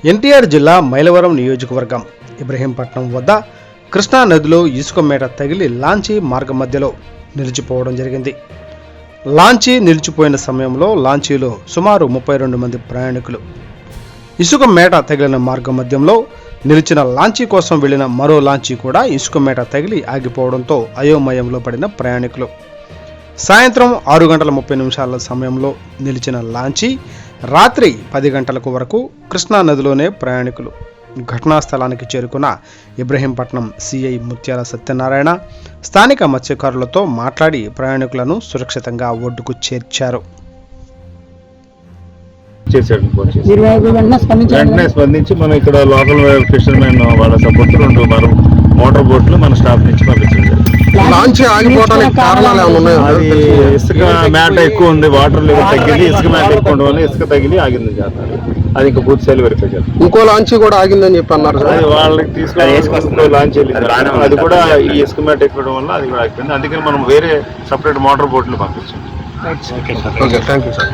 ఎన్టీఆర్ జిల్లా మైలవరం నియోజకవర్గం ఇబ్రహీంపట్నం వద్ద కృష్ణా నదిలో ఇసుక మేట తగిలి లాంచీ మార్గ మధ్యలో నిలిచిపోవడం జరిగింది. లాంచీ నిలిచిపోయిన సమయంలో లాంచీలో సుమారు 32 మంది ప్రయాణికులు. ఇసుక మేట తగిలిన మార్గ మధ్యంలో నిలిచిన లాంచీ కోసం వెళ్లిన మరో లాంచీ కూడా ఇసుక మేట తగిలి ఆగిపోవడంతో అయోమయంలో పడిన ప్రయాణికులు. సాయంత్రం 6:30 సమయంలో నిలిచిన లాంచీ రాత్రి 10 గంటలకు వరకు కృష్ణా నదిలోనే ప్రయాణికులు. ఘటనా స్థలానికి చేరుకున్న ఇబ్రహీంపట్నం సిఐ ముత్యాల సత్యనారాయణ స్థానిక మత్స్యకారులతో మాట్లాడి ప్రయాణికులను సురక్షితంగా ఒడ్డుకు చేర్చారు. వెంటనే స్పందించి మనం ఇక్కడ లోకల్ ఫిషర్మెన్ వాళ్ళ సపోర్ట్ 2 మోటార్ బోట్లు మన స్టాఫ్ నుంచి పంపించారు. లాంచ్ ఆగిపోవడానికి కారణాలు ఏమైనా ఉన్నాయా? అది ఇసుక మేట ఎక్కువ ఉంది, వాటర్ లెవెల్ తగ్గింది, ఇసుక మేట ఎక్కువ ఉండడం వల్ల ఇసుక తగిలి ఆగింది చేస్తారు. అది ఇంకా పూర్తి స్థాయిలో వెరిఫై చేస్తారు. ఇంకో లాంచ్ కూడా ఆగిందని చెప్పి అన్నారు. అది వాళ్ళకి తీసుకుని లాంచ్ వెళ్ళింది, అది కూడా ఈ ఇసుక మేట ఎక్కడం వల్ల అది కూడా ఆగిపోయింది. అందుకని మనం వేరే సపరేట్ మోటార్ బోట్లు పంపించాం. Okay, thank you sir.